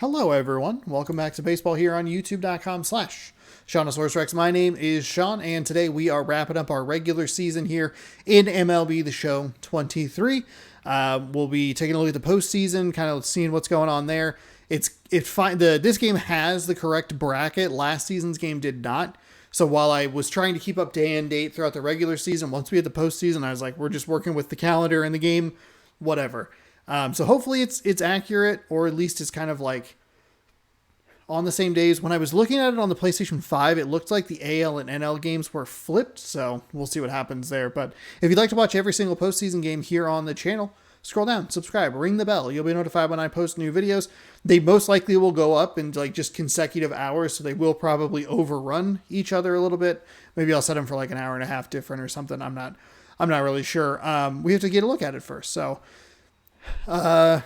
Hello, everyone. Welcome back to baseball here on youtube.com/Seanosaurus Rex. My name is Sean, and today we are wrapping up our regular season here in MLB The Show 23. We'll be taking a look at the postseason, kind of seeing what's going on there. It's fine. This game has the correct bracket. Last season's game did not. So while I was trying to keep up day and date throughout the regular season, once we had the postseason, I was like, we're just working with the calendar and the game, whatever. So hopefully it's accurate, or at least it's kind of like on the same days. When I was looking at it on the PlayStation 5, it looked like the AL and NL games were flipped, so we'll see what happens there. But if you'd like to watch every single postseason game here on the channel, scroll down, subscribe, ring the bell. You'll be notified when I post new videos. They most likely will go up in like just consecutive hours, so they will probably overrun each other a little bit. Maybe I'll set them for like an hour and a half different or something. I'm not really sure. We have to get a look at it first, so yeah,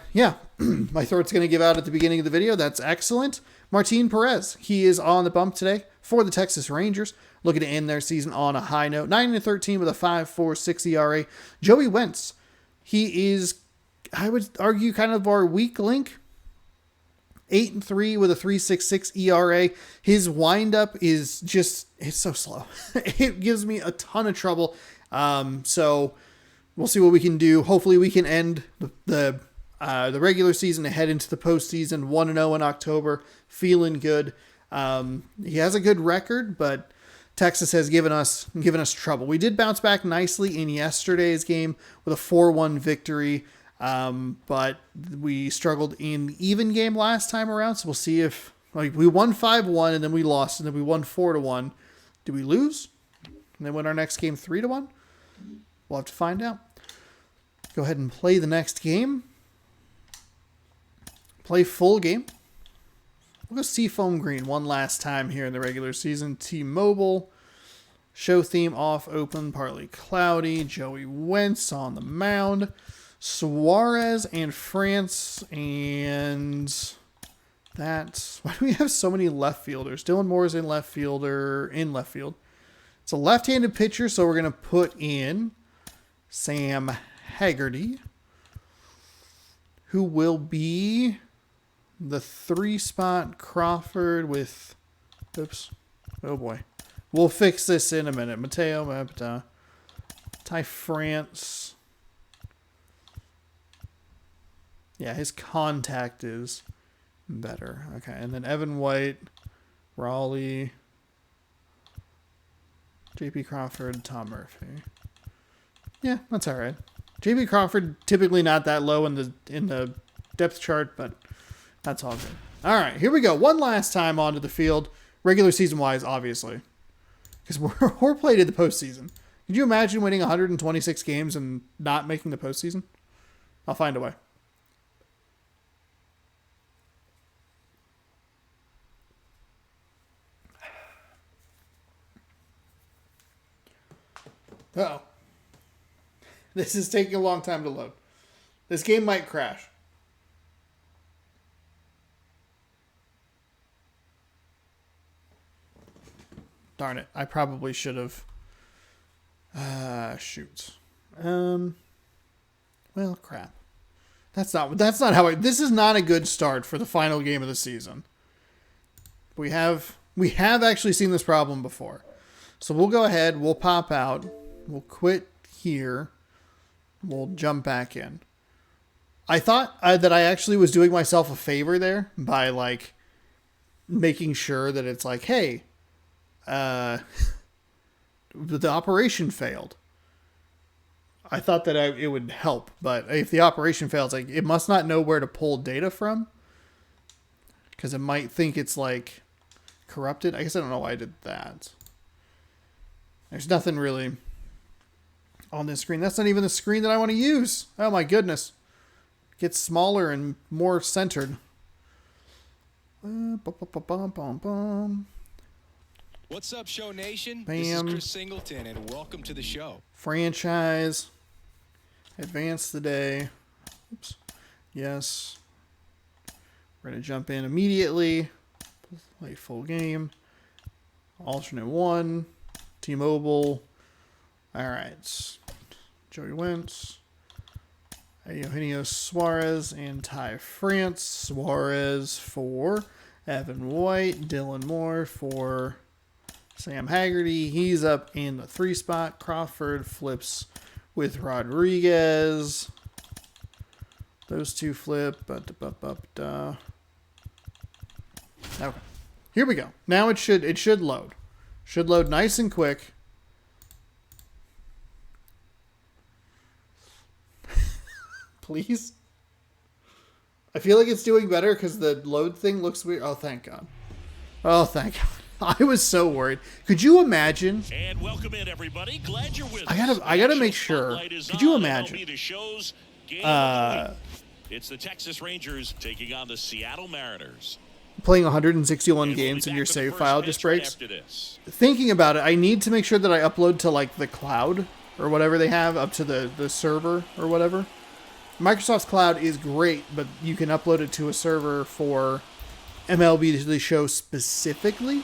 my throat's going to give out at the beginning of the video. That's excellent. Martin Perez, he is on the bump today for the Texas Rangers, looking to end their season on a high note. 9-13 with a 5.46 ERA. Joey Wentz, he is, I would argue, kind of our weak link. 8-3 with a 3.66 ERA. His windup is just, it's so slow. It gives me a ton of trouble. So we'll see what we can do. Hopefully we can end the regular season and head into the postseason 1-0 in October, feeling good. He has a good record, but Texas has given us trouble. We did bounce back nicely in yesterday's game with a 4-1 victory, but we struggled in the even game last time around. So we'll see if we won 5-1 and then we lost, and then we won 4-1. Did we lose and then win our next game 3-1? We'll have to find out. Go ahead and play the next game. Play full game. We'll go Seafoam Green one last time here in the regular season. T-Mobile. Show theme off, open, partly cloudy. Joey Wentz on the mound. Suarez and France. And that's... Why do we have so many left fielders? Dylan Moore's in left field. It's a left-handed pitcher, so we're going to put in Sam Haggerty, who will be the 3-spot Crawford with, oops, oh boy. We'll fix this in a minute. Mateo Mapata, Ty France. Yeah, his contact is better. Okay, and then Evan White, Raleigh, JP Crawford, Tom Murphy. Yeah, that's all right. JP Crawford typically not that low in the depth chart, but that's all good. All right, here we go. One last time onto the field, regular season wise, obviously, because we're played in the postseason. Could you imagine winning 126 games and not making the postseason? I'll find a way. Uh-oh. This is taking a long time to load. This game might crash. Darn it. I probably should have. Shoot. Well, crap. That's not how this is not a good start for the final game of the season. We have actually seen this problem before. So we'll go ahead, we'll pop out, we'll quit here, we'll jump back in. I thought that I actually was doing myself a favor there by like making sure that it's like, hey, the operation failed. I thought that it would help, but if the operation fails, like it must not know where to pull data from, because it might think it's like corrupted. I guess I don't know why I did that. There's nothing really on this screen. That's not even the screen that I want to use. Oh my goodness. It gets smaller and more centered. What's up, Show Nation? Bam. This is Chris Singleton, and welcome to the show. Franchise. Advance the day. Oops. Yes. We're going to jump in immediately. Play full game. Alternate one. T-Mobile. All right. Joey Wentz. Eugenio Suarez and Ty France. Suarez for Evan White. Dylan Moore for Sam Haggerty. He's up in the 3 spot. Crawford flips with Rodriguez. Those two flip. Okay. Here we go. Now it should load. Should load nice and quick. Please. I feel like it's doing better because the load thing looks weird. Oh, thank God. Oh, thank God. I was so worried. Could you imagine? And welcome in, everybody. Glad you're with us. I gotta make sure. Could you imagine? It's the Texas Rangers taking on the Seattle Mariners. Playing 161 games and your save file just breaks. Thinking about it, I need to make sure that I upload to like the cloud or whatever they have up to the server or whatever. Microsoft's cloud is great, but you can upload it to a server for MLB The Show specifically.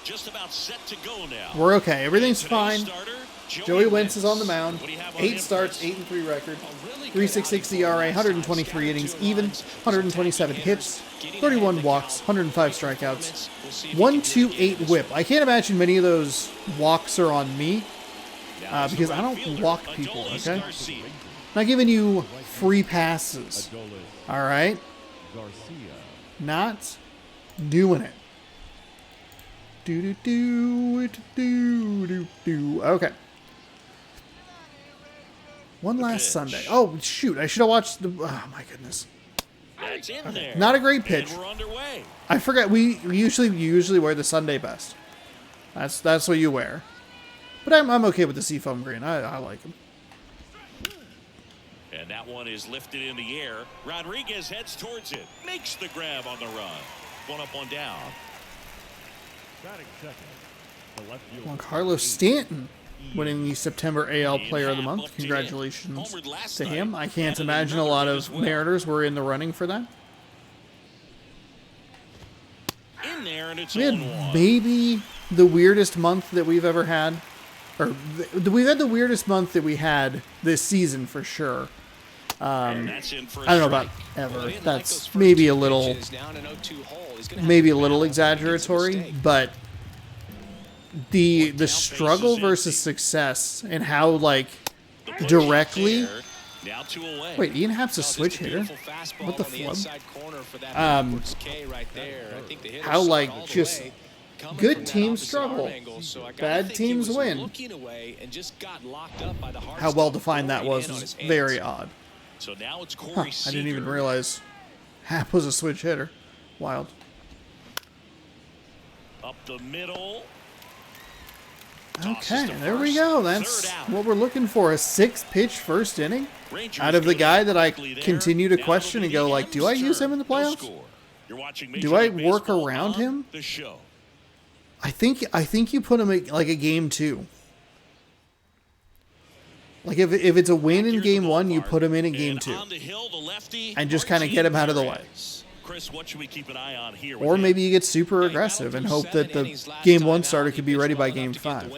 Just about set to go now. We're okay. Everything's fine. Joey Wentz is on the mound. 8 starts, 8-3 record. 3.66 ERA, 123 innings, even, 127 hits, 31 walks, 105 strikeouts, 1.28 WHIP. I can't imagine many of those walks are on me because I don't walk people. Okay, not giving you free passes. All right, not doing it. Okay. One last Sunday. Oh, shoot. I should have watched the... Oh, my goodness. Okay. Not a great pitch. I forgot. We usually wear the Sunday best. That's what you wear. But I'm okay with the seafoam green. I like them. And that one is lifted in the air. Rodriguez heads towards it. Makes the grab on the run. One up, one down. Carlos Stanton winning the September AL Player of the Month. Congratulations to him. I can't imagine a lot of Mariners were in the running for that. We had maybe the weirdest month that we've ever had. Or we've had the weirdest month that we had this season for sure. I don't know about ever. That's maybe a little exaggeratory, but the struggle versus success and how like directly. Wait, Ian Happ's a switch hitter? What the flub? How like just good teams struggle, bad teams win. How well defined that was very odd. I didn't even realize Happ was a switch hitter. Wild. Up the middle. Okay, there we go. That's what we're looking for. A 6-pitch first inning out of the guy that I continue to question and go like, do I use him in the playoffs? Do I work around him? I think you put him like a game 2. Like if it's a win in game 1, you put him in game 2 and just kind of get him out of the way. Chris, what should we keep an eye on here? Or maybe you get super aggressive and hope that the game 1 starter could be ready by game 5.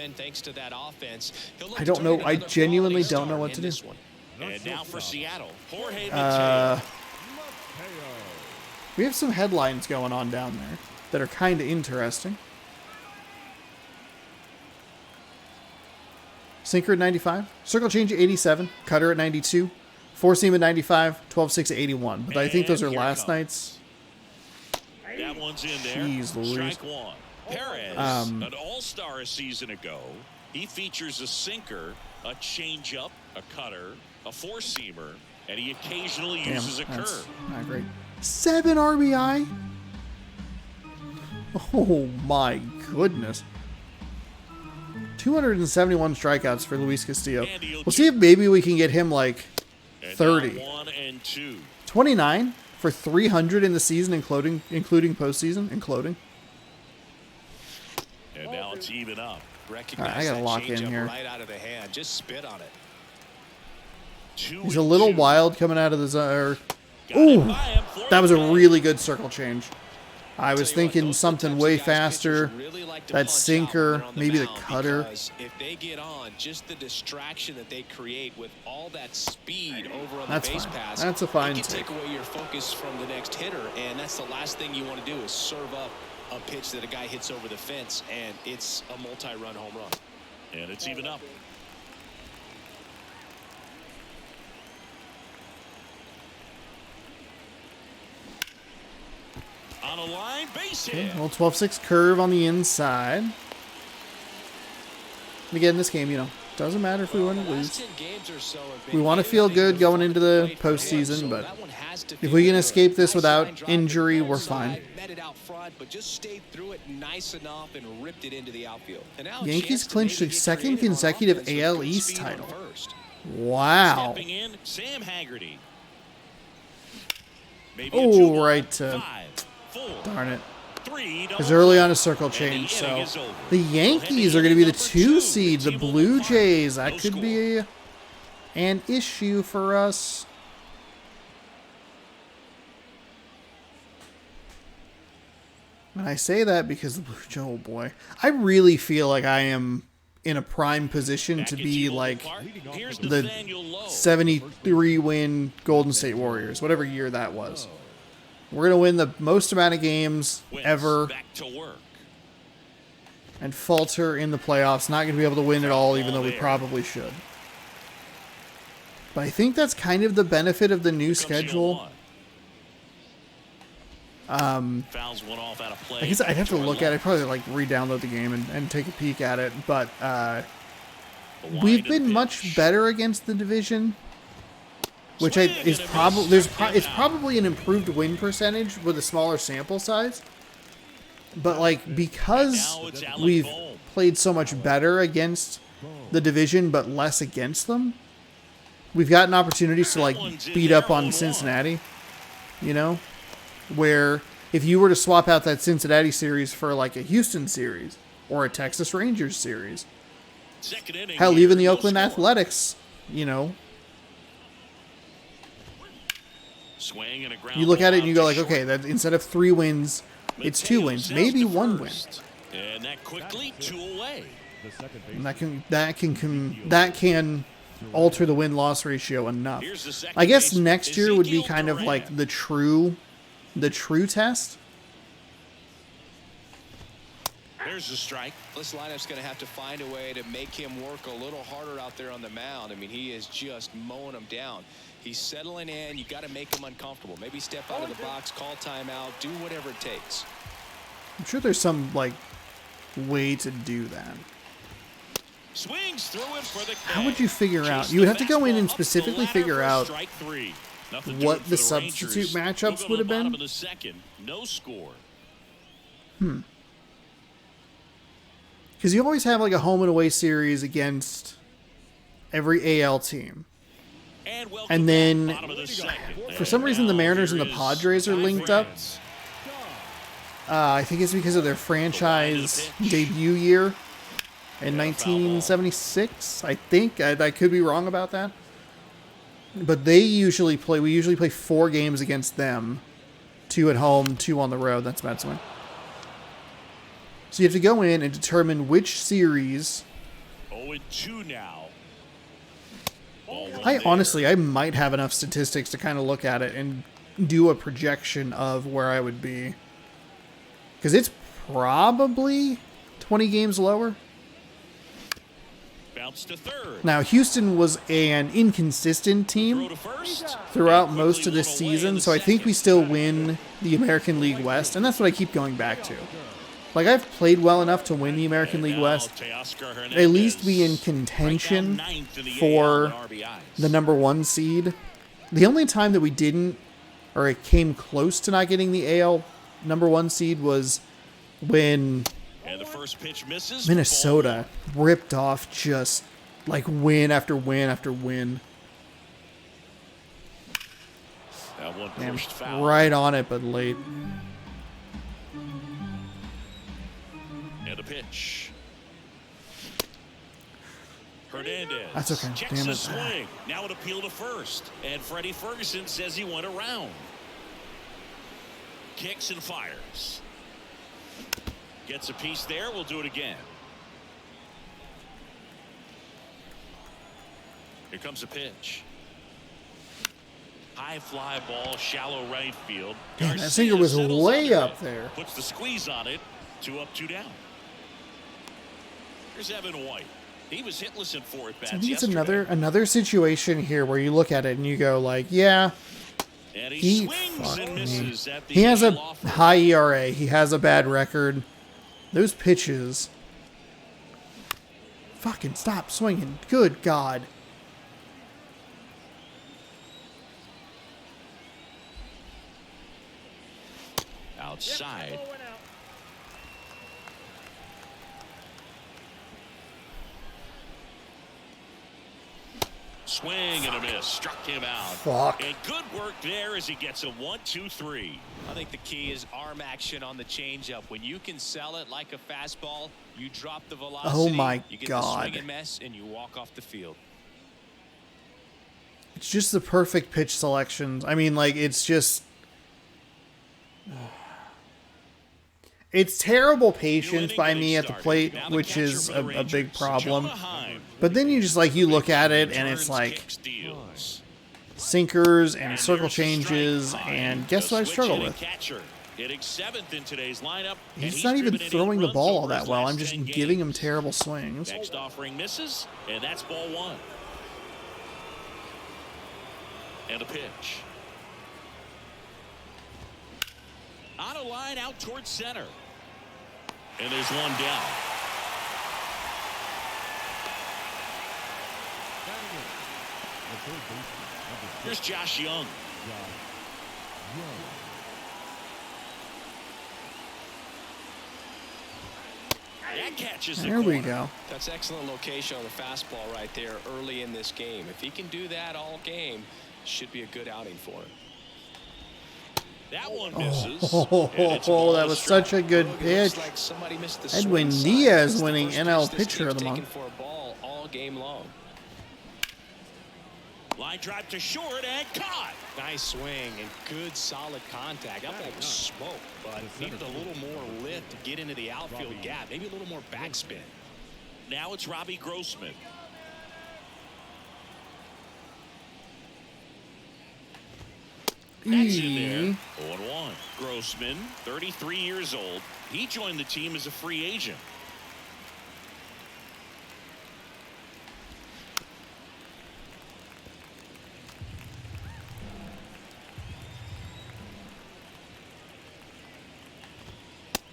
I don't know. I genuinely don't know what to do. And now for Seattle, we have some headlines going on down there that are kind of interesting. Sinker at 95, circle change at 87, cutter at 92, four seam at 95, 12-6 at 81. But I think those are last night's. That one's in there. Jeez Louise. Strike one. Perez, an all-star a season ago. He features a sinker, a changeup, a cutter, a four-seamer, and he occasionally uses a curve. Not great. 7 RBI? Oh my goodness. 271 strikeouts for Luis Castillo. We'll see if maybe we can get him like 30. 29 for 300 in the season, including postseason, including. And now it's even up. Right, I gotta lock in here. Right out of the hand. Just spit on it. He's a little wild coming out of the zone. Ooh, that was a really good circle change. I was thinking something way faster. That sinker, maybe the cutter. If they get on, just the distraction that they create with all that speed over on the base pass, that's a fine it can take away your focus from the next hitter, and that's the last thing you want to do is serve up a pitch that a guy hits over the fence, and it's a multi-run home run. And it's even up. On a line, base hit. Okay, little 12-6 curve on the inside. And again, this game, you know, doesn't matter if we win or lose. We want to feel good going into the postseason, but if we can escape this without injury, we're fine. Yankees clinched a second consecutive AL East title. Wow. Oh, right. Darn it. Because early on a circle change, so the Yankees are going to be the 2 seed. The Blue Jays, that could be an issue for us. And I say that because the Blue Jays, oh boy, I really feel like I am in a prime position to be like the 73-win Golden State Warriors, whatever year that was. We're going to win the most amount of games ever and falter in the playoffs. Not going to be able to win it all, even though we probably should. But I think that's kind of the benefit of the new schedule. I guess I'd have to look at it. Probably like re-download the game and take a peek at it. But we've been much better against the division. Which is probably it's probably an improved win percentage with a smaller sample size, but like because we've played so much better against the division but less against them, we've gotten opportunities to like beat up on Cincinnati, you know, where if you were to swap out that Cincinnati series for like a Houston series or a Texas Rangers series, hell, even the Oakland Athletics, you know. You look at it and you go like, okay, that instead of 3 wins, it's 2 wins, maybe 1 win. And that quickly 2 away. And that can alter the win-loss ratio enough. I guess next year would be kind of like the true test. There's the strike. This lineup's going to have to find a way to make him work a little harder out there on the mound. I mean, he is just mowing them down. He's settling in. You got to make him uncomfortable. Maybe step out of the box, call timeout, do whatever it takes. I'm sure there's some like way to do that. Swings through it for the catch. How would you figure out? You would have to go in and specifically figure out what the substitute matchups would have been. No score. Because you always have like a home and away series against every AL team. And then, for some reason, the Mariners and the Padres are linked up. I think it's because of their franchise debut year in 1976. I think. I could be wrong about that. But we usually play 4 games against them. 2 at home, 2 on the road. That's Mets win. So you have to go in and determine which series. 0-2 now. I might have enough statistics to kind of look at it and do a projection of where I would be. Because it's probably 20 games lower. Bounce to third. Now, Houston was an inconsistent team throughout most of this season, so I think we still win the American League West, and that's what I keep going back to. Like, I've played well enough to win the American League West, at least be in contention for the number 1 seed. The only time that we didn't, or it came close to not getting the AL number 1 seed was when Minnesota ripped off just like win after win after win. And right on it, but late. And a pitch. Hernandez. That's okay. Damn it. Swing. Now an appeal to first. And Freddie Ferguson says he went around. kicks and fires. Gets a piece there. We'll do it again. Here comes a pitch. High fly ball, shallow right field. Man, that sinker was way up there. Puts the squeeze on it. 2 up, 2 down. Here's Evan White. He was hitless in 4 at bats. I think it's another situation here where you look at it and you go like, yeah, and he swings and misses at the he has a offer. high ERA. He has a bad record. Those pitches. Fucking stop swinging. Good God. Outside. Swing and a miss. Struck him out. Fuck. And good work there as he gets a 1-2-3. I think the key is arm action on the changeup. When you can sell it like a fastball, you drop the velocity. Oh my you get God. the swing and miss, and you walk off the field. It's just the perfect pitch selections. I mean, like, it's just... It's terrible patience by me at the plate, which is a big problem. But then you just, like, you look at it, and it's like sinkers and circle changes, and guess what I struggle with? He's not even throwing the ball all that well. I'm just giving him terrible swings. Next offering misses, and that's ball 1. And a pitch. On a line out towards center. And there's one down. Here's Josh Young. That catches the There we corner. go. That's excellent location on the fastball right there early in this game. If he can do that all game, should be a good outing for him. That one misses. Oh, that was such a good pitch. Edwin Diaz winning NL Pitcher of the Month. For a ball all game long. Line drive to short and caught. Nice swing and good solid contact. That ball was smoke, but needed a little more lift to get into the outfield gap. Maybe a little more backspin. Now it's Robbie Grossman. That's in there. 0-1. Grossman, 33 years old. He joined the team as a free agent.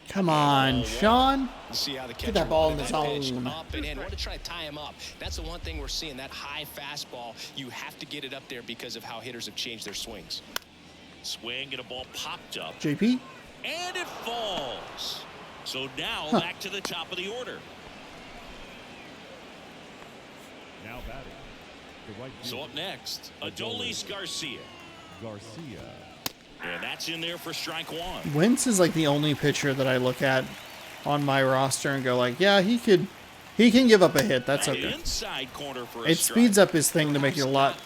Come on, Sean. See how the Get that ball in the pitch zone. up and in. Want to try to tie him up. That's the one thing we're seeing. That high fastball. You have to get it up there because of how hitters have changed their swings. Swing and a ball popped up. JP? And it falls. So now back to the top of the order. Now batting. The right So up next, Adolis Garcia. And that's in there for strike 1. Wentz is like the only pitcher that I look at on my roster and go like, yeah, he can give up a hit. That's okay. Inside corner for a It strike. speeds up his thing to make it a lot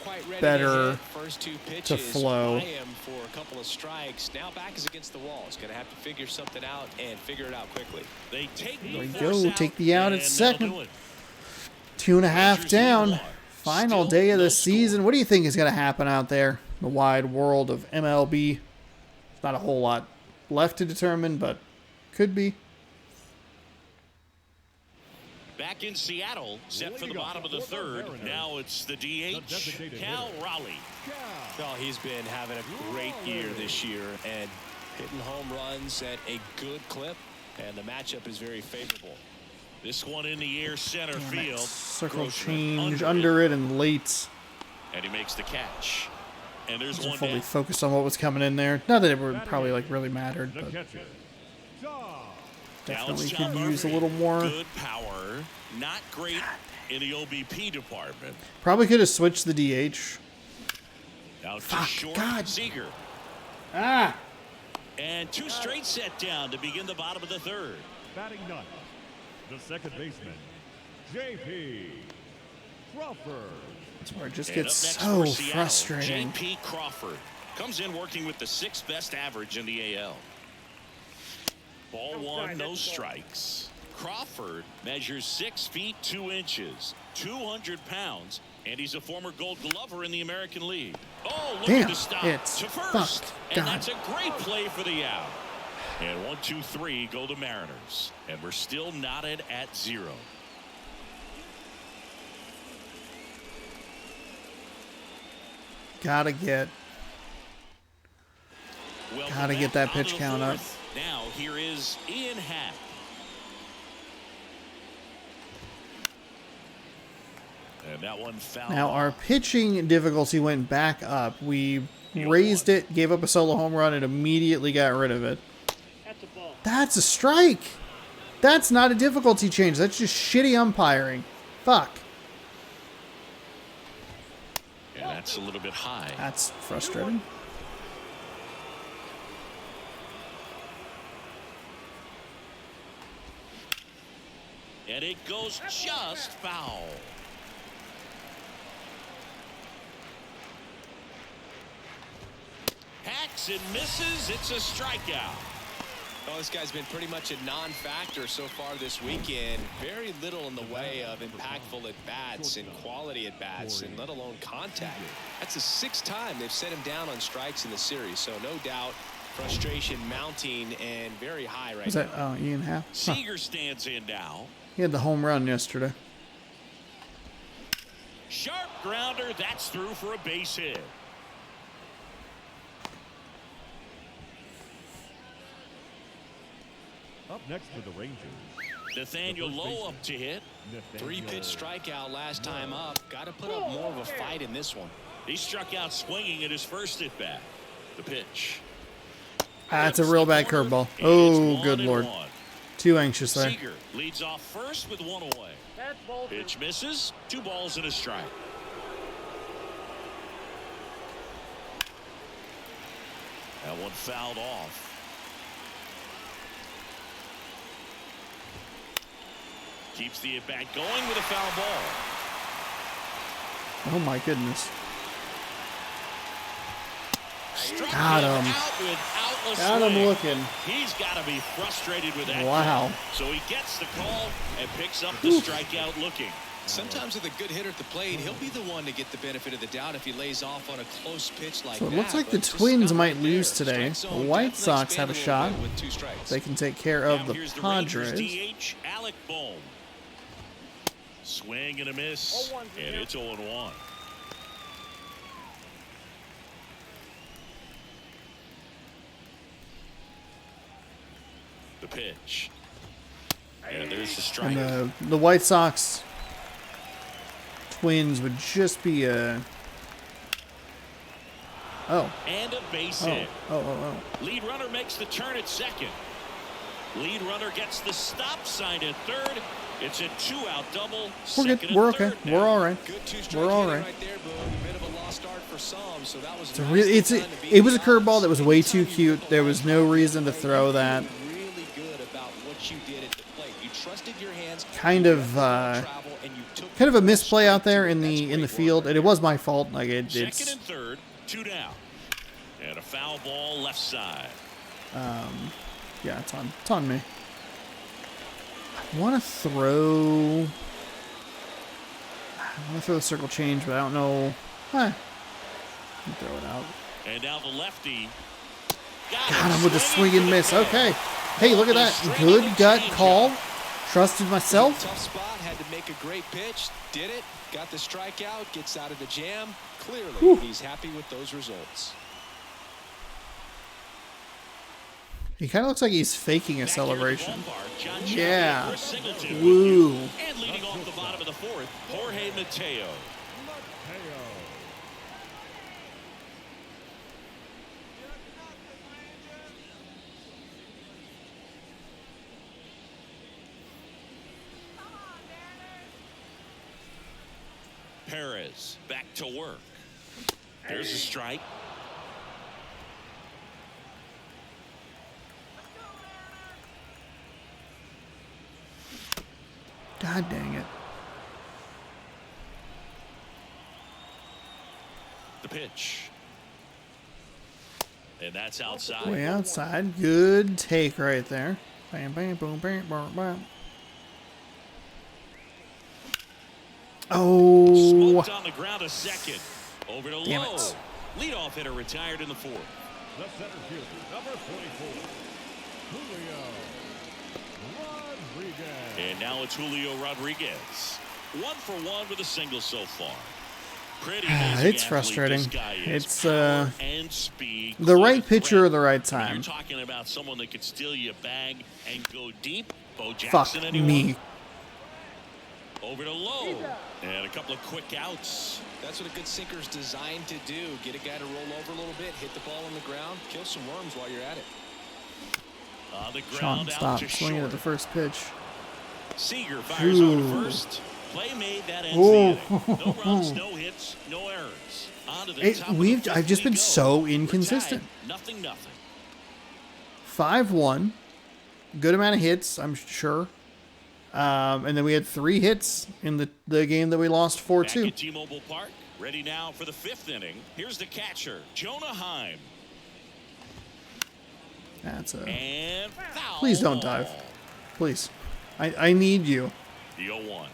better First 2 pitches to flow. by him for a couple of strikes. Now back is against the wall. He's going to have to figure something out and figure it out quickly. They take There we the go. force out, Take the out at and second. they'll do it. 2.5 down. Final Still day of no the score. season. What do you think is going to happen out there? The wide world of MLB. Not a whole lot left to determine, but could be. Back in Seattle, set for the bottom of the 3rd. Now it's the DH, Cal Raleigh. Well, he's been having a great year this year and hitting home runs at a good clip, and the matchup is very favorable. This one in the air center field. Circle Grossman change under it and late. And he makes the catch. And there's Wasn't one fully down. focused on what was coming in there. Not that it would probably like really mattered, The but catcher. definitely Dallas could John use a Murphy. little more. Good power. Not great in the OBP department. Probably could have switched the DH. Out to Fuck, short. God. Seager. Ah! And 2 straight set down to begin the bottom of the 3rd. Batting ninth. The second baseman, J.P. Crawford. That's where it just And gets up next so for Seattle, frustrating. J.P. Crawford. Comes in working with the 6th best average in the AL. Ball 1, no strikes. Crawford measures 6 feet 2 inches, 200 pounds, and he's a former Gold Glover in the American League. Oh, look Damn, at the stop it's to first, fucked. and God. that's a great play for the out. And 1, 2, 3 go the Mariners, and we're still knotted at 0. Gotta get that pitch count up. Now here is Ian Happ. And that one foul. Now our pitching difficulty went back up. We raised it, gave up a solo home run, and immediately got rid of it. That's a ball. That's a strike. That's not a difficulty change. That's just shitty umpiring. Fuck. Yeah, that's a little bit high. That's frustrating. And it goes just foul. Hacks and misses. It's a strikeout. Well, this guy's been pretty much a non-factor so far this weekend. Very little in the way of impactful at-bats and quality at-bats, and let alone contact. That's the 6th time they've set him down on strikes in the series, so no doubt frustration mounting and very high right Was that Ian Happ? Huh. Seager stands in now. He had the home run yesterday. Sharp grounder. That's through for a base hit. Up next for the Rangers. Nathaniel Lowe up to hit. 3-pitch strikeout last time up. Got to put up more of a fight in this one. He struck out swinging at his first at bat. The pitch. That's a real bad curveball. Oh, good lord. Too anxious there. Seager leads off first with 1 away. That's ball. Pitch misses. 2 balls and a strike. That one fouled off. Keeps the at-bat going with a foul ball. Oh my goodness. Struck Got him him. out without a Got him swing. looking. He's got to be frustrated with that. Wow. So he gets the call and picks up the strikeout looking. Sometimes with a good hitter at the plate, he'll be the one to get the benefit of the doubt if he lays off on a close pitch like So that. it looks like the But just Twins not might there. lose today. Strike The zone White definitely Sox have a expanded shot. little bit with 2 strikes. They can take care of Now the here's Padres. Rangers DH, Alec Bohm. Swing and a miss. 0-1 And it's 0-1. The pitch. And there's the strike. And the White Sox Twins would just be a... Oh. And a base Oh. hit. Oh. Lead runner makes the turn at second. Lead runner gets the stop sign at third. It's a 2-out double. We're Second good. and We're third okay. now. We're all right. Good 2-strike We're all hitting right. right there, Boone. A bit of a lost start for some, so that was It's a nicely really, done to beat it was a the curveball odds. that was way too Anytime you cute. work There a was lot no hard, reason to throw that. you feel really good about what you did at the plate. You trusted your hands. Kind you of, let the ball travel, and you took Kind of a the misplay out there in That's the great field, work and it was my fault. Like Second it's and third, 2 down. And a foul ball left side. yeah, it's on me. I want to throw the circle change, but I don't know. I'll throw it out. And now the lefty. Got him with a swing and miss. Okay. Hey, look at that. Good gut call. Trusted myself. Tough spot, had to make a great pitch, did it, got the strikeout, gets out of the jam. Clearly, he's happy with those results. He kind of looks like he's faking a Back here at the celebration. ballpark, John Yeah. Shelby for Singleton. Woo. And leading off the bottom of the fourth, Jorge Mateo. Perez back to work. There's a strike. God dang it. The pitch. And that's outside. Way outside. Good take right there. Bam, bam, boom, bam, bam, bam. Oh. Smoked on the ground a second. Over to Damn Lowe. it. Leadoff hitter retired in the fourth. The center fielder, number 44, Julio Rodriguez. And now it's Julio Rodriguez. 1 for 1 with a single so far. Pretty amazing It's athlete frustrating. this guy is. It's Power and speed. the right Clear pitcher at threat. the right You're time. talking about someone that could steal you a bag and go deep. Bo Fuck Jackson, anyone? me. Over to Lowe. And a couple of quick outs. That's what a good sinker's designed to do. Get a guy to roll over a little bit, hit the ball on the ground, kill some worms while you're at it. On the Sean, ground, out stop to swinging at short. the first pitch. Seager fires over to first. Play made, that ends the inning. No runs, no hits, no errors. On to the top of the fifth I've just we been go. so We're inconsistent. tied. Nothing. 5-1. Good amount of hits, I'm sure. And then we had 3 hits in the game that we lost Back 4-2. at T-Mobile Park. Ready now for the 5th inning. Here's the catcher, Jonah Heim. That's a. And foul. Please don't dive. Please. I need you. The 0-1.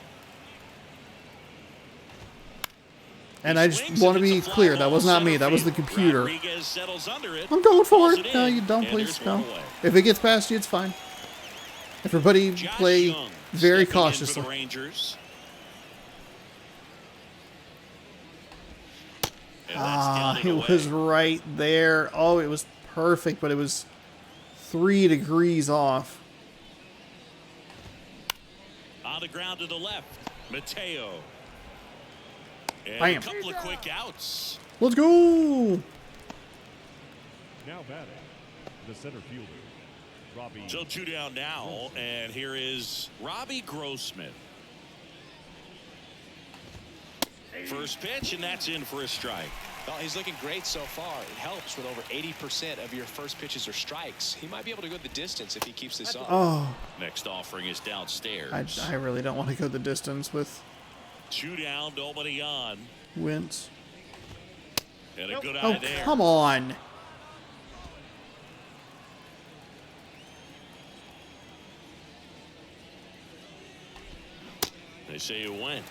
And I just want to be clear, that was not me. That was the computer. Rodriguez settles under it. I'm going for Pulls it. No, in, you don't, and please. there's one No. away. If it gets past you, it's fine. Everybody Josh play Young very stepping in for cautiously. the Rangers. And that's down and It away. was right there. Oh, it was perfect, but it was 3 degrees off. On the ground to the left, Mateo. And Bam. a couple of quick outs. Let's go. Now batting, the center fielder, Robbie. So 2 down now, and here is Robbie Grossman. First pitch, and that's in for a strike. Well, he's looking great so far. It helps when over 80% of your first pitches are strikes. He might be able to go the distance if he keeps this up. Oh, Next offering is downstairs. I really don't want to go the distance with 2 down, nobody on. Wentz. And a good eye Oh, there. come on. They say you went.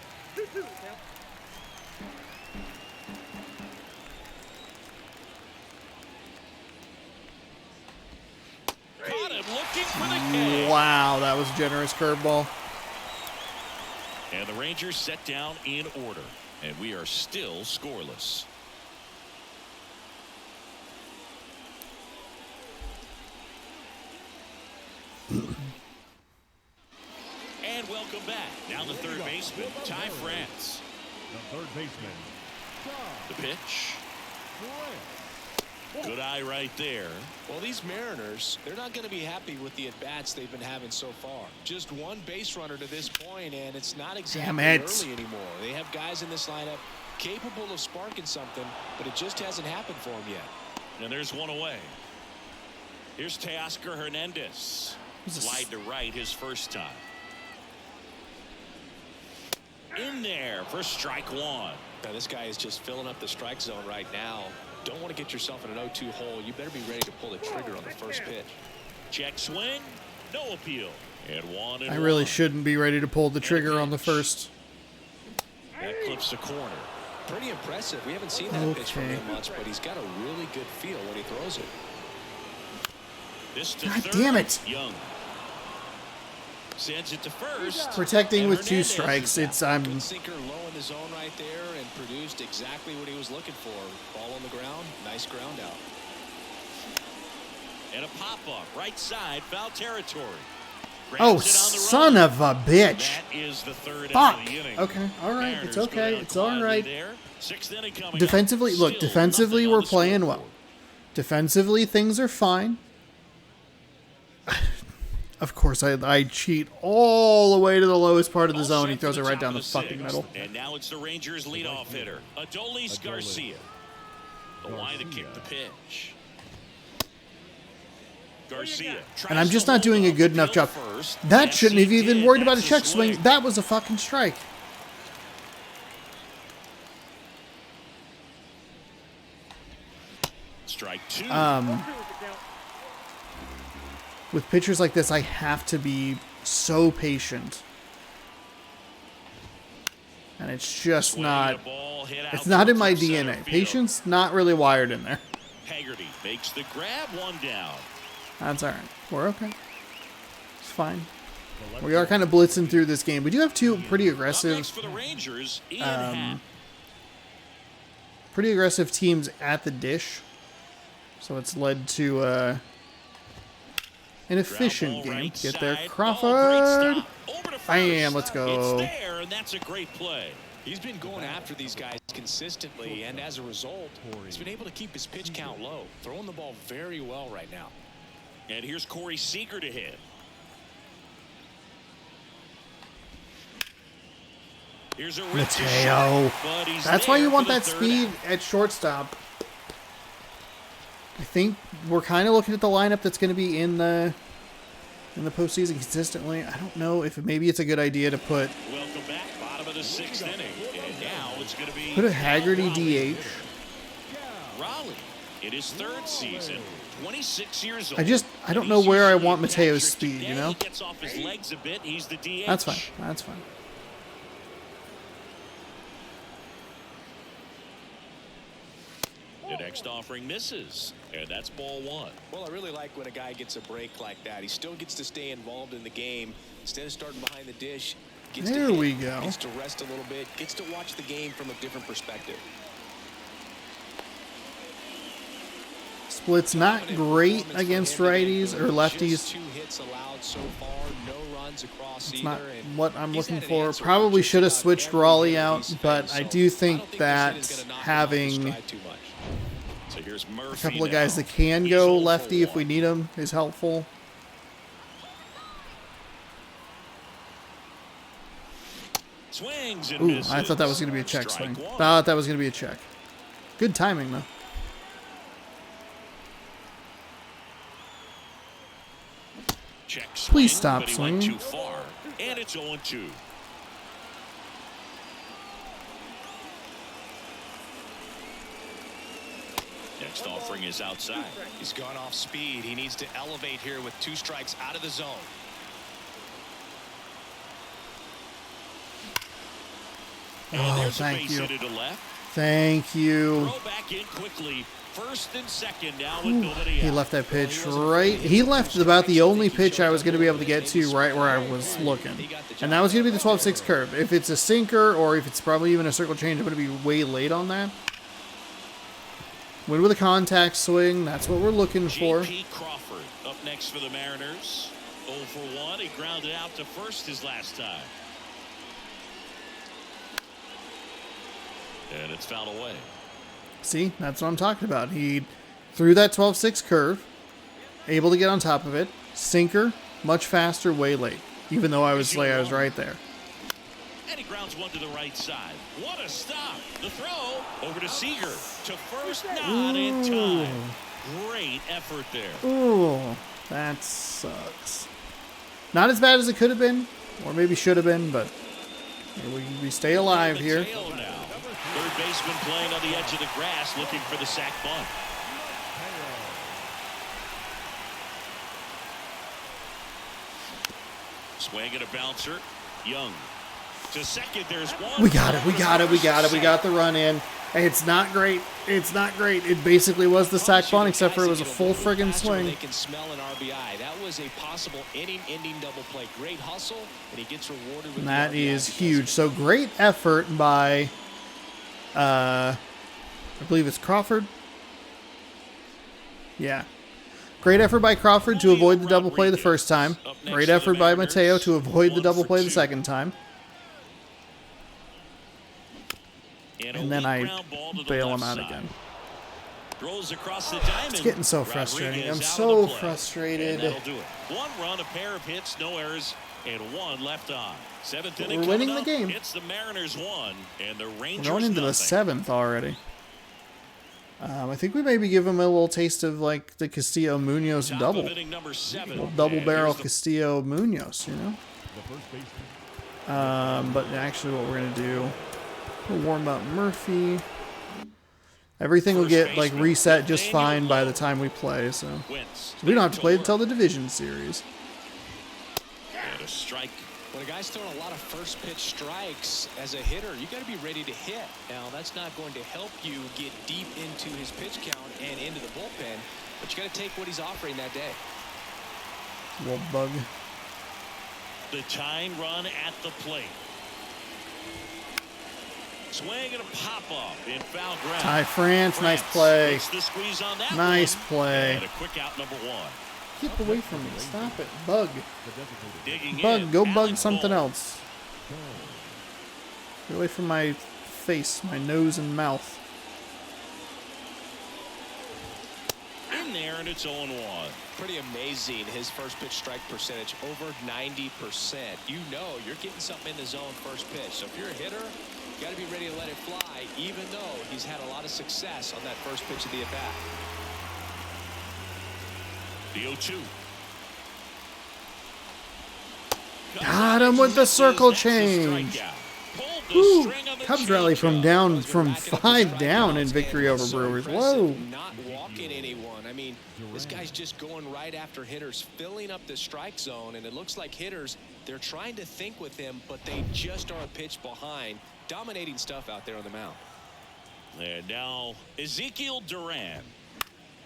Caught him looking for the K. Wow, that was a generous curveball. And the Rangers set down in order. And we are still scoreless. And welcome back. Now the third baseman, Ty France. The third baseman, The pitch. Good eye right there. Well, these Mariners, they're not going to be happy with the at-bats they've been having so far. Just one base runner to this point, and it's not exactly early anymore. They have guys in this lineup capable of sparking something, but it just hasn't happened for them yet. And there's one away. Here's Teoscar Hernandez. Slide to right his first time. In there for strike 1. Now, this guy is just filling up the strike zone right now. Don't want to get yourself in an 0-2 hole. You better be ready to pull the trigger on the first pitch. Check swing. No appeal. And 1 and I really 1. shouldn't be ready to pull the trigger on the first. That clips the corner. Pretty impressive. We haven't seen that pitch from him much, but he's got a really good feel when he throws it. This to God third. damn it. Young sends it to first. Protecting And with 2 Hernandez strikes, is it's Good sinker low in the zone right there and produced exactly what he was looking for. Ball on the ground, nice ground out. And a pop-up right side, foul territory. Oh, Grabs it on the son run. of a bitch. That is the third Fuck. out of the inning. Okay, all right, Mariners it's go okay, down it's all quietly right. there. 6th inning coming Defensively, up. look, Still defensively nothing we're on the playing well. scoreboard. Defensively, things are fine. Of course, I cheat all the way to the lowest part of the All zone. set He throws for it right top down of the fucking sixth. middle. And now it's the Rangers leadoff hitter, Adolis Garcia. The line to kick the pitch. Garcia. And I'm just not doing a good enough job. That shouldn't have even worried about a check swing. That was a fucking strike. Strike 0-2. With pitchers like this, I have to be so patient. And it's just not, it's not in my DNA. Patience, not really wired in there. Haggerty makes the grab, 1 down. That's all right. We're okay. It's fine. We are kind of blitzing through this game. We do have two pretty aggressive, For the Rangers, Ian Happ. pretty aggressive teams at the dish. So it's led to an efficient game. Right Get there, side. Crawford. Great stop. Over to Bam, first. let's go. It's there, and that's a great play. He's been going after these guys consistently, and as a result, he's been able to keep his pitch count low, throwing the ball very well right now. And here's Corey Seager to hit. Here's a rip to Mateo. short, but he's That's why there you for want the that third speed out. at shortstop. I think we're kind of looking at the lineup that's going to be in the postseason consistently. I don't know if maybe it's a good idea to put Welcome back, bottom of the 6th inning. And now it's going to be a Haggerty Raleigh. DH. Raleigh in his 3rd season, 26 years old. I don't And know he's where I usually want Mateo's catcher. speed, you Today know? He gets off his legs a bit. He's the DH. That's fine. That's fine. The next offering misses, and that's ball 1. Well, I really like when a guy gets a break like that. He still gets to stay involved in the game. Instead of starting behind the dish, gets There to hit, we go. gets to rest a little bit, gets to watch the game from a different perspective. Split's not great against righties or Just lefties. 2 hits allowed so far, no runs across It's either. not and what I'm he's looking had an for. answer Probably just should have about switched every Raleigh hit out, he's but faced, I so do I think don't think that this hit is gonna knock him off his having stride too much. So here's a Murphy couple of now. guys that can He's go 0 for lefty if we 1. need them is helpful. Swings and Ooh, misses. I thought that was going to be a check Strike swing. 1. Thought that was going to be a check. Good timing, though. Check Please swing, stop but he swinging. went too far, and it's 0-2. Next offering is outside. He's gone off speed. He needs to elevate here with 2 strikes out of the zone. And Oh, there's a thank base you. hit to left. Thank you. Throw back in quickly. 1st and 2nd now with nobody He out. left that pitch right. He left about the only pitch I was going to be able to get to right where I was looking. And that was going to be the 12-6 curve. If it's a sinker or if it's probably even a circle change, I'm going to be way late on that. Win with a contact swing. That's what we're looking for. J.P. Crawford up next for the Mariners. 0 for 1. He grounded out to first his last time. And it's fouled away. See, that's what I'm talking about. He threw that 12-6 curve, able to get on top of it. Sinker, much faster, way late. Even though I was right there. And he grounds one to the right side. What a stop. The throw over to Seager. To first, not in time. Great effort there. Ooh, that sucks. Not as bad as it could have been, or maybe should have been, but we stay alive here. Mateo now. Third baseman playing on the edge of the grass looking for the sac bunt. Swing and a bouncer. Young. To second, there's one. We got it. We got it. We got it. We got the run in. It's not great. It's not great. It basically was the sac bunt, except for it was a full friggin' swing. They can smell an RBI. That was a possible inning-ending double play. Great hustle, and he gets rewarded with And that the RBI is because huge. So great effort by, I believe it's Crawford. Yeah. Great effort by Crawford to avoid the double play the first time. Great effort by Mateo to avoid the double play the second time. And then I bail him out again. Throws across the diamond. It's getting so frustrating. I'm Rodriguez out so of the play. frustrated. And that'll do it. 1 run, a pair of hits, no errors, and 1 left on. 7th inning We're winning coming the up. game. It's the Mariners 1 and the Rangers We're going into the nothing. 7th already. I think we maybe give him a little taste of like the Castillo Munoz Top double. of inning number 7. Double And barrel here's the Castillo Munoz, you know? But actually what we're going to do, we'll warm up Murphy. Everything will get like reset just fine by the time we play, so we don't have to play until the division series. And a strike. When a guy's throwing a lot of first pitch strikes as a hitter, you got to be ready to hit. Now, that's not going to help you get deep into his pitch count and into the bullpen, but you got to take what he's offering that day. Little bug. The tying run at the plate. Swing and a pop up in foul ground. Ty France, nice play. The squeeze on that nice one. play. And a quick out number one. Get away from me. Stop it. Bug. Digging Bug, go bug Alex something Bull. else. Get away from my face, my nose and mouth. In there, and it's 0-1. Pretty amazing, his first pitch strike percentage, over 90%. You know you're getting something in the zone first pitch. So if you're a hitter, you got to be ready to let it fly, even though he's had a lot of success on that first pitch of the at-bat. The 0-2. Got him with the circle change. Woo. Cubs rally from 5 down in victory over Brewers. Whoa. Not walking anyone. I mean, this guy's just going right after hitters, filling up the strike zone, and it looks like hitters, they're trying to think with him, but they just are a pitch behind. Dominating stuff out there on the mound. And now Ezekiel Duran.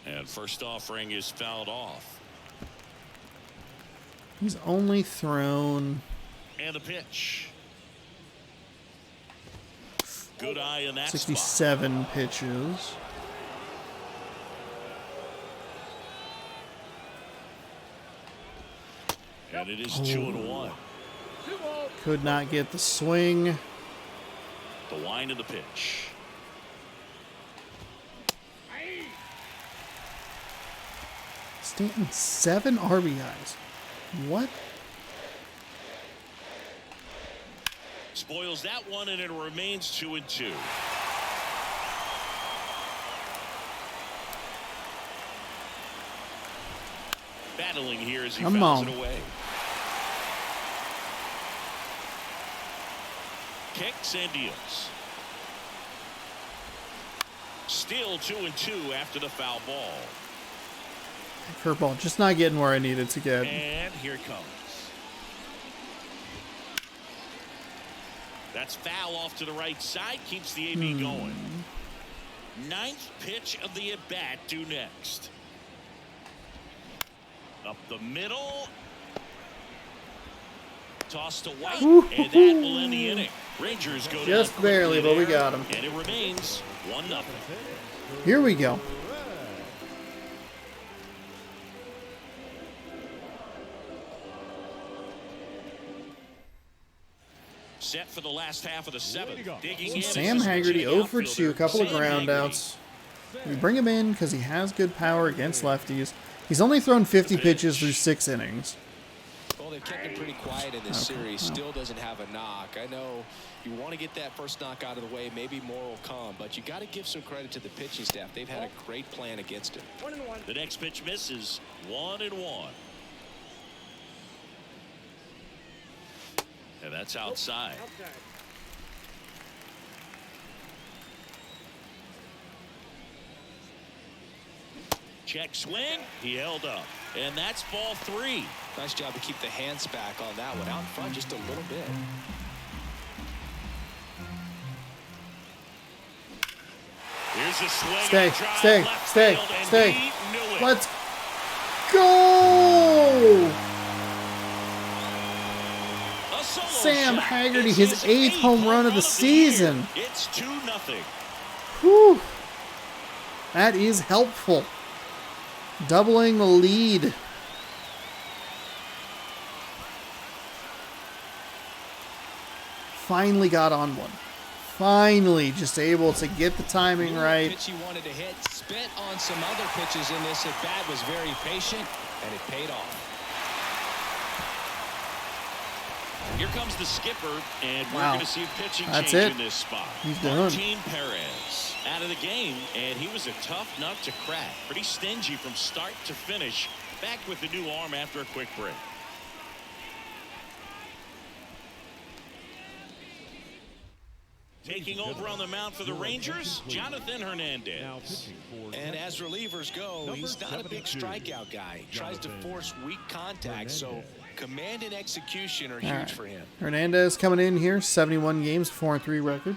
And first offering is fouled off. He's only thrown. And the pitch. Good eye in that 67 pitches. And it is 2-1. Could not get the swing. The wind of the pitch. Stanton 7 RBIs. What? Spoils that one, and it remains 2-2. Battling here as he fouls it away. Kicks and deals. Still 2-2 after the foul ball. Curveball, just not getting where I needed to get. And here it comes. That's foul off to the right side. Keeps the AB going. Ninth pitch of the at-bat due next. Up the middle. Toss to White. And that will end the inning. Rangers go just down barely, but we got him. And it remains 1-0. Here we go. Set for the last half of the seventh. Digging in Sam Haggerty 0 for 2, a couple of ground outs. We bring him in because he has good power against lefties. He's only thrown 50 pitches through 6 innings. Well, they've kept him pretty quiet in this series. Still doesn't have a knock. I know you want to get that first knock out of the way. Maybe more will come, but you got to give some credit to the pitching staff. They've had a great plan against him. The next pitch misses. 1-1. And that's outside. Check swing. He held up. And that's ball 3. Nice job to keep the hands back on that one. Out in front just a little bit. Here's a swing. Stay, drive stay, left stay, field, and stay. he knew it. Let's go! A solo Sam shot. Haggerty, It's his 8th home run of the season. year. It's 2-0. Whew. That is helpful. Doubling the lead. Finally got on one. Finally just able to get the timing right. Pitch he wanted to hit. Spent on some other pitches in this at bat. Was very patient, and it paid off. Here comes the skipper, and we're Wow. going to see a pitching That's change it. in this spot. He's done. Martin Perez out of the game, and he was a tough nut to crack. Pretty stingy from start to finish. Back with the new arm after a quick break. Taking over on the mound for the Rangers, Jonathan Hernandez. Now pitching for And as relievers go, he's not a big strikeout guy. He tries to force weak contact, so command and execution are huge for him. Hernandez coming in here, 71 games, 4-3 record.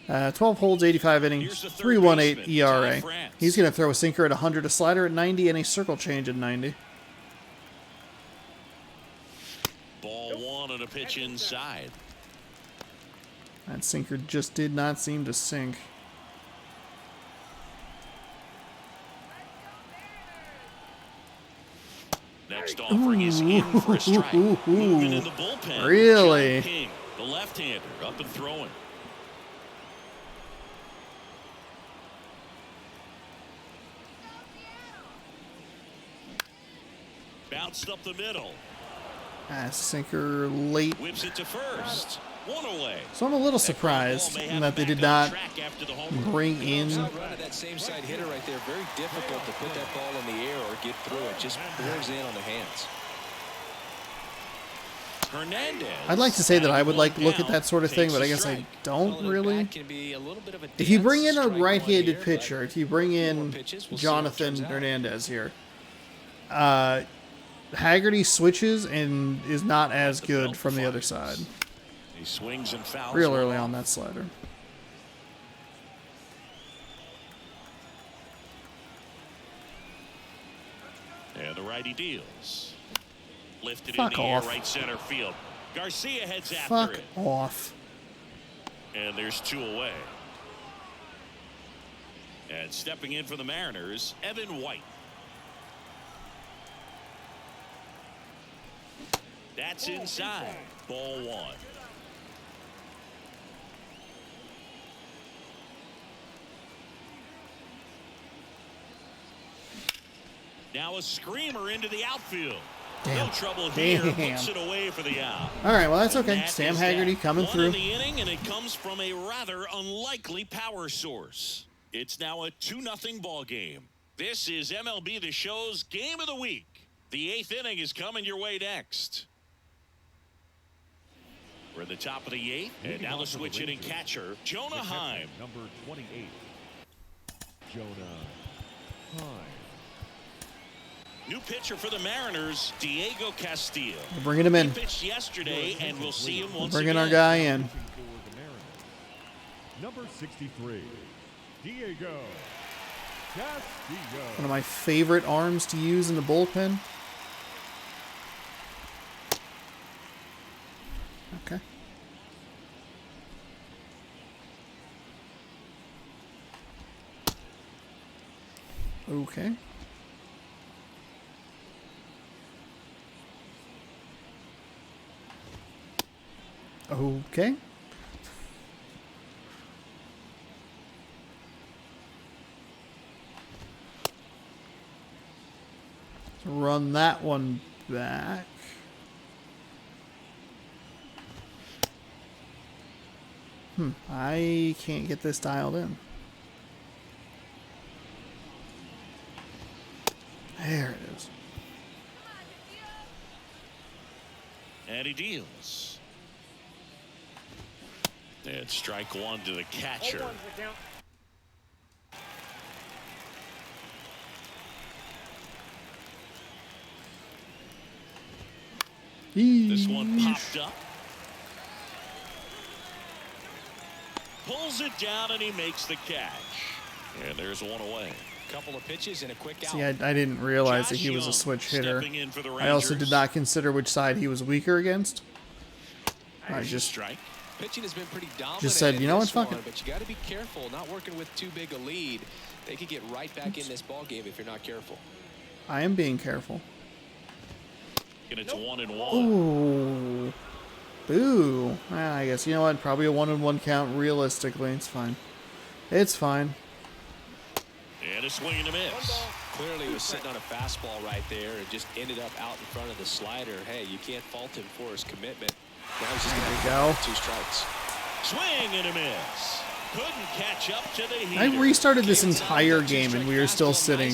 12 holds, 85 innings, 3.18 ERA. He's going to throw a sinker at 100, a slider at 90, and a circle change at 90. Ball one on a pitch inside. That sinker just did not seem to sink. Next offering is in for a strike. Moving in the bullpen. Really? John King, the left-hander, up and throwing. Bounced up the middle. Sinker late. Whips it to first. One away. So I'm a little surprised that they did not bring in. That same side hitter right there, very difficult to put that ball in the air or get through it. Just bores in on the hands. Hernandez. I'd like to say that I would like look at that sort of thing, but I guess I don't really. If you bring in a right-handed pitcher, if you bring in Jonathan Hernandez here, Haggerty switches and is not as good from the other side. He swings and fouls real early on that slider. And the righty deals. Lifted Fuck in the off. air, right center field. Garcia heads after Fuck it. off. And there's two away. And stepping in for the Mariners, Evan White. That's inside. Ball one. Now a screamer into the outfield. Damn. No trouble here. Damn. Puts it away for the out. All right, well, that's okay. That Sam is Haggerty that. coming One through. in the inning, and it comes from a rather unlikely power source. It's now a 2-0 ball game. This is MLB The Show's Game of the Week. The 8th inning is coming your way next. We're at the top of the 8th, and now the switch hitting catcher, Jonah Heim. number 28, Jonah Heim. New pitcher for the Mariners, Diego Castillo. We're bringing him in. He pitched yesterday, and we'll see him once Bringing again. our guy in. Pitching for the Mariners, number 63, Diego Castillo. One of my favorite arms to use in the bullpen. Okay. Okay. Okay. Run that one back. I can't get this dialed in. There it is. And he deals. And strike one to the catcher. This one popped up. Pulls it down and he makes the catch. And there's one away. Couple of pitches and a quick out. See, I didn't realize that he was a switch hitter. I also did not consider which side he was weaker against. I just strike. Pitching has been pretty dominant. Just said, you know what, fuck it. But you got to be careful, not working with too big a lead. They could get right back in this ball game if you're not careful. I am being careful. And it's 1-1. Ooh. Boo. Well, I guess, you know what? Probably a 1-1 count realistically. It's fine. It's fine. And a swing and a miss. Clearly he was sitting on a fastball right there and just ended up out in front of the slider. Hey, you can't fault him for his commitment. Now he's just going to go. 2 strikes. Swing and a miss. Couldn't catch up to the heater. I restarted this entire game and we are still sitting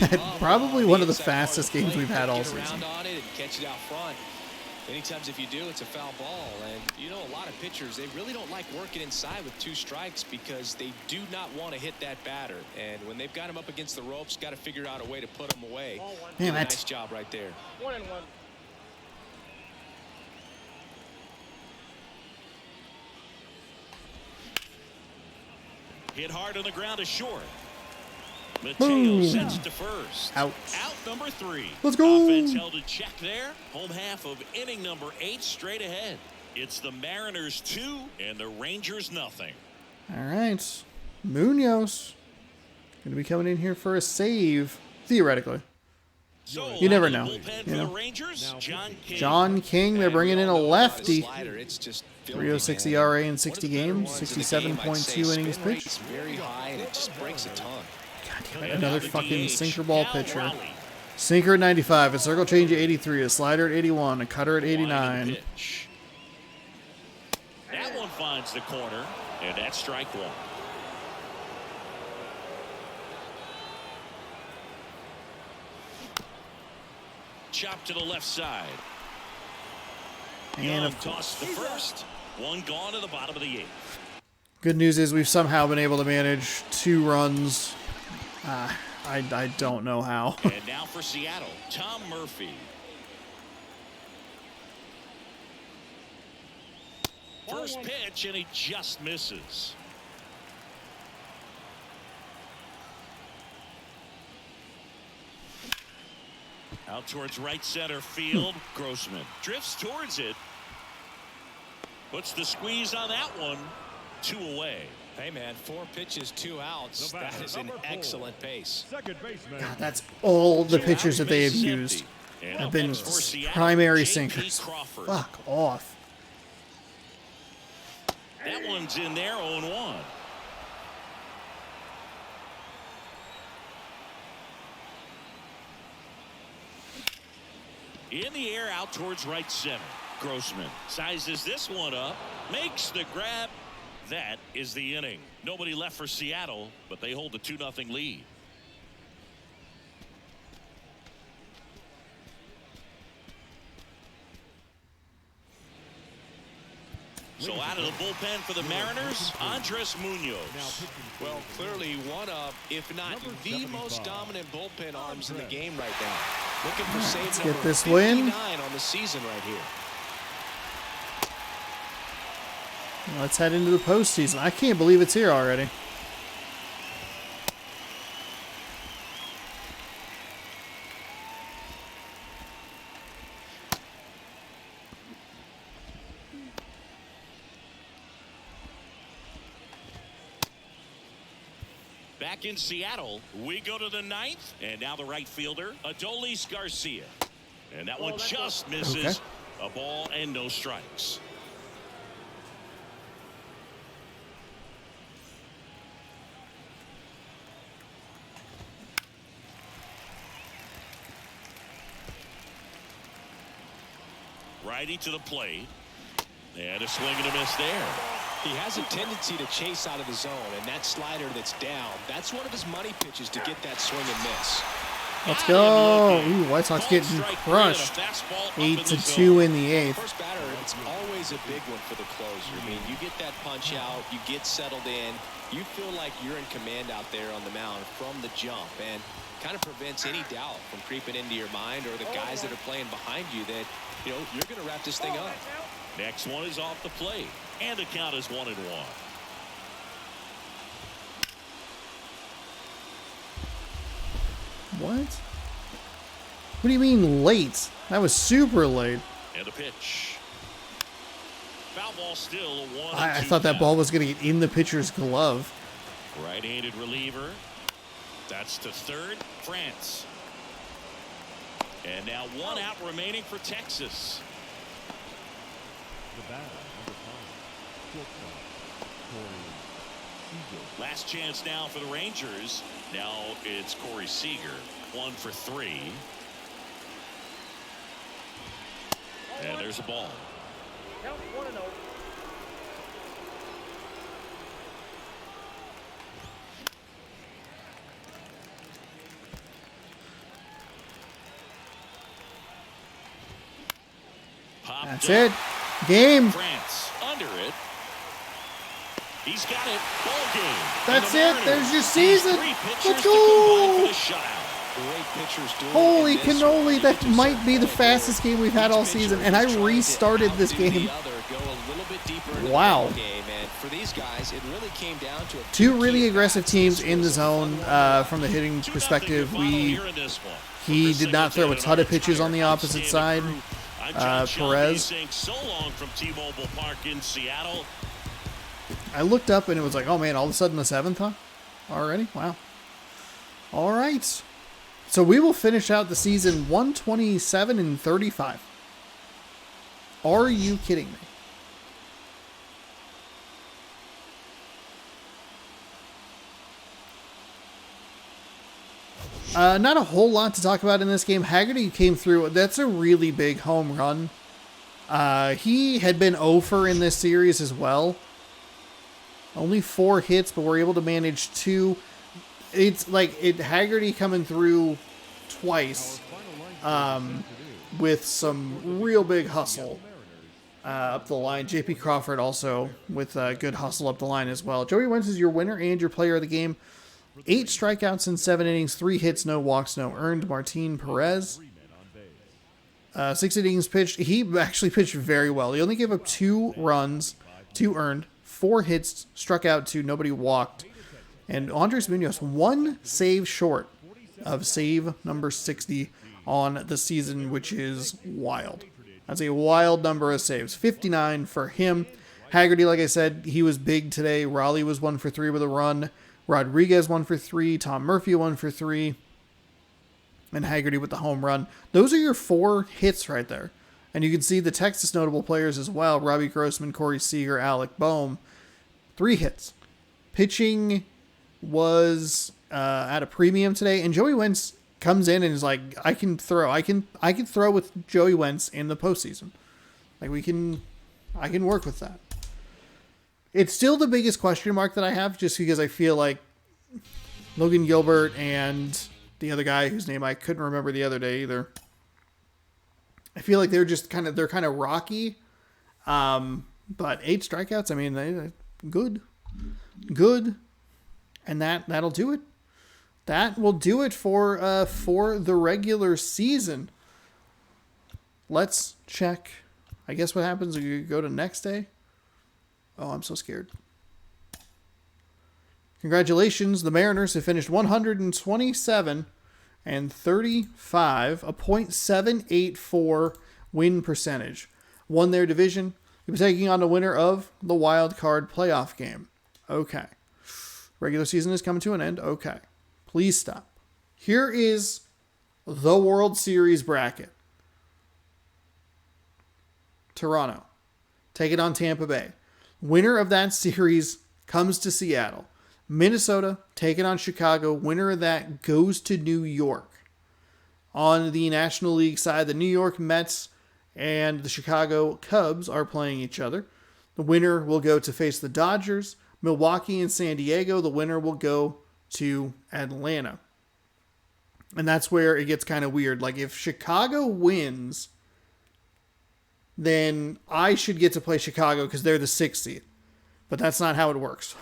at probably one of the fastest games we've had all season. On it and catch it out front. Many times if you do, it's a foul ball. And, you know, a lot of pitchers, they really don't like working inside with 2 strikes because they do not want to hit that batter. And when they've got him up against the ropes, got to figure out a way to put him away. Damn it. Nice job right there. 1-1. Hit hard on the ground to short. Mateo sets to first. Out. Out number 3. Let's go. Offense held in check there. Home half of inning number 8 straight ahead. It's the Mariners 2 and the Rangers nothing. All right. Munoz going to be coming in here for a save, theoretically. So You never out of know, the bullpen you for know. the Rangers, John King. John King, they're bringing in a lefty. It's just 306 ERA in 60 games, 67.2 innings pitched. Very high, and it just breaks a ton. God damn it, another fucking sinker ball pitcher. Sinker at 95, a circle change at 83, a slider at 81, a cutter at 89. That one finds the corner, and that's strike 1. Chop to the left side. And Young of tossed the first. One gone to the bottom of the 8th. good news is we've somehow been able to manage 2 runs. I don't know how. And now for Seattle, Tom Murphy. First pitch, and he just misses. Out towards right center field. Grossman drifts towards it. Puts the squeeze on that one. 2 away. Hey, man, 4 pitches, 2 outs. That is an excellent pace. Second baseman. God, that's all the 2 pitchers out, that they have base used empty. And have up been next for Seattle, primary J.P. sinkers. Crawford. Fuck off. That one's in there, 0-1. In the air, out towards right center. Grossman sizes this one up, makes the grab. That is the inning. Nobody left for Seattle, but they hold the 2-0 lead. So out of the bullpen for the Mariners, Andres Munoz. Well, clearly one of, if not the most dominant bullpen arms in the game right now. Looking for save Let's number get this 59 win. on the season right here. Let's head into the postseason. I can't believe it's here already. Back in Seattle, we go to the 9th, and now the right fielder, Adolis Garcia. And that one just misses. A ball and no strikes. Righty to the plate. And a swing and a miss there. He has a tendency to chase out of the zone, and that slider that's down, that's one of his money pitches to get that swing and miss. Let's go. Ooh, White Sox getting crushed. 8-2 in the 8th. First batter, it's always a big one for the closer. I mean, you get that punch out, you get settled in, you feel like you're in command out there on the mound from the jump, and kind of prevents any doubt from creeping into your mind or the guys that are playing behind you that, you know, you're going to wrap this thing up. Next one is off the plate, and the count is 1-1. What? What do you mean late? That was super late. And a pitch. Foul ball still, a 1-2 I thought that count. ball was going to get in the pitcher's glove. Right-handed reliever. That's to third, France. And now 1 out remaining for Texas. The batter, number 5, shortstop, Corey Seager. Last chance now for the Rangers. Now it's Corey Seager. 1 for 3. And there's a ball. Count 1-0. Popped That's up. it. Game. France under it. He's got it. Ball game. That's And the it. There's your Mariners season. need 3 pitchers Let's to combine go. for the shutout. Great pitchers doing Holy it in this one. cannoli, that Just might be the right fastest game we've had all Each pitcher season, and is I trying to restarted this outdo the game. other, go a little bit deeper into the Wow. ball game, and for these guys, it really came down to a Two few really key aggressive at-bats. teams This in the was a zone fun one. from the hitting 2-0 perspective. final here in this one. He For did not throw a ton of pitches on the entire opposite side. outstanding crew, I'm John Shelby Perez. saying so long from T-Mobile Park in Seattle. I looked up and it was like, oh man, all of a sudden the 7th, huh? Already? Wow. All right. So we will finish out the season 127-35. Are you kidding me? Not a whole lot to talk about in this game. Haggerty came through. That's a really big home run. He had been 0 in this series as well. Only 4 hits, but we're able to manage 2. It's like Haggerty coming through twice with some real big hustle up the line. JP Crawford also with good hustle up the line as well. Joey Wentz is your winner and your player of the game. 8 strikeouts in 7 innings, 3 hits, no walks, no earned. Martin Perez. 6 innings pitched. He actually pitched very well. He only gave up 2 runs, 2 earned, 4 hits, struck out 2, nobody walked. And Andres Munoz 1 save short of save number 60 on the season, which is wild. That's a wild number of saves. 59 for him. Haggerty, like I said, he was big today. Raleigh was 1 for 3 with a run. Rodriguez 1 for 3. Tom Murphy 1 for 3. And Haggerty with the home run. Those are your 4 hits right there. And you can see the Texas notable players as well. Robbie Grossman, Corey Seager, Alec Boehm. 3 hits. Pitching was at a premium today. And Joey Wentz comes in and is like, I can throw. I can throw with Joey Wentz in the postseason. Like I can work with that. It's still the biggest question mark that I have, just because I feel like Logan Gilbert and the other guy whose name I couldn't remember the other day either. I feel like they're kind of rocky. But 8 strikeouts, I mean, they good. And that'll do it. That will do it for the regular season. Let's check. I guess what happens if you go to next day. Oh, I'm so scared. Congratulations, the Mariners have finished 127 and 35, a .784 win percentage. Won their division. You'll be taking on the winner of the wild card playoff game. Okay. Regular season is coming to an end. Okay. Please stop. Here is the World Series bracket. Toronto. Take it on Tampa Bay. Winner of that series comes to Seattle. Minnesota, take it on Chicago. Winner of that goes to New York. On the National League side, the New York Mets and the Chicago Cubs are playing each other. The winner will go to face the Dodgers. Milwaukee and San Diego, the winner will go to Atlanta. And that's where it gets kind of weird. Like, if Chicago wins, then I should get to play Chicago because they're the 6th seed. But that's not how it works.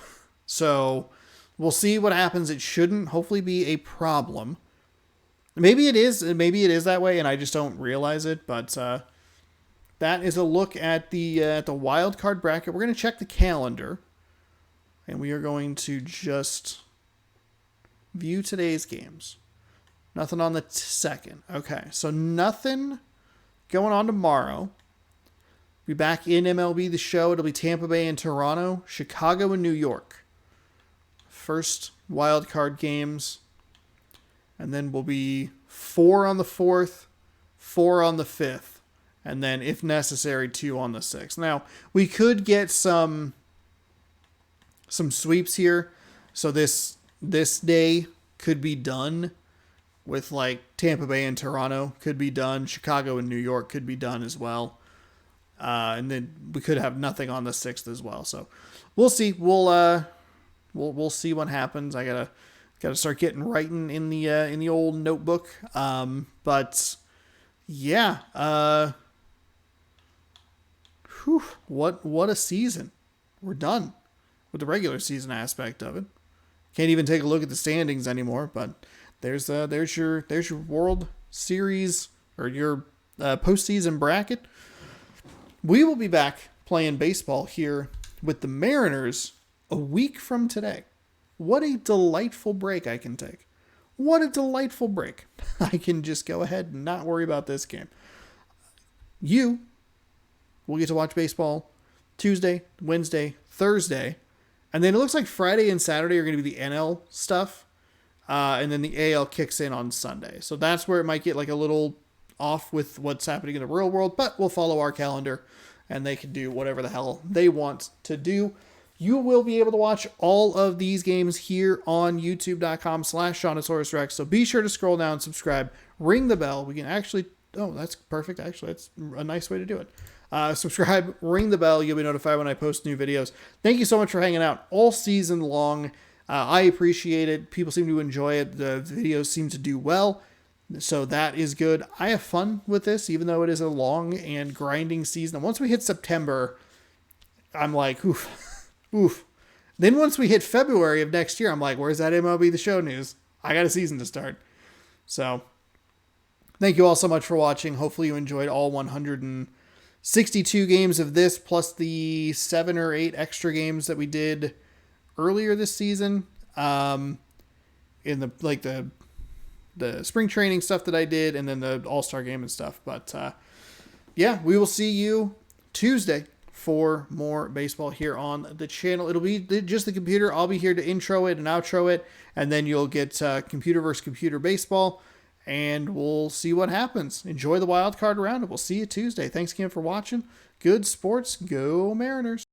So we'll see what happens. It shouldn't hopefully be a problem. Maybe it is. Maybe it is that way and I just don't realize it. But that is a look at the wild card bracket. We're going to check the calendar. And we are going to just view today's games. Nothing on the 2nd. Okay, so nothing going on tomorrow. Be back in MLB The Show. It'll be Tampa Bay and Toronto, Chicago and New York. First wild card games. And then we'll be 4 on the 4th, 4 on the 5th, and then, if necessary, 2 on the 6th. Now, we could get some sweeps here. So this day could be done with, like, Tampa Bay and Toronto could be done. Chicago and New York could be done as well. And then we could have nothing on the 6th as well. So we'll see. We'll see what happens. I gotta start getting writing in the old notebook. But yeah, Whew, what a season. We're done with the regular season aspect of it. Can't even take a look at the standings anymore, but there's your World Series or your postseason bracket. We will be back playing baseball here with the Mariners a week from today. What a delightful break I can take. What a delightful break. I can just go ahead and not worry about this game. You will get to watch baseball Tuesday, Wednesday, Thursday, and then it looks like Friday and Saturday are going to be the NL stuff, and then the AL kicks in on Sunday. So that's where it might get like a little off with what's happening in the real world, but we'll follow our calendar, and they can do whatever the hell they want to do. You will be able to watch all of these games here on youtube.com/SeanOsaurusRex. So be sure to scroll down, subscribe, ring the bell. We can actually, oh, that's perfect. Actually, that's a nice way to do it. Subscribe, ring the bell. You'll be notified when I post new videos. Thank you so much for hanging out all season long. I appreciate it. People seem to enjoy it. The videos seem to do well. So that is good. I have fun with this, even though it is a long and grinding season. And once we hit September, I'm like, oof. Oof. Then once we hit February of next year, I'm like, where's that MLB The Show news? I got a season to start. So thank you all so much for watching. Hopefully you enjoyed all 162 games of this, plus the 7 or 8 extra games that we did earlier this season. In the spring training stuff that I did, and then the All-Star game and stuff. But yeah, we will see you Tuesday for more baseball here on the channel. It'll be just the computer. I'll be here to intro it and outro it, and then you'll get computer versus computer baseball, and we'll see what happens. Enjoy the wild card round, and we'll see you Tuesday. Thanks again for watching. Good sports. Go Mariners.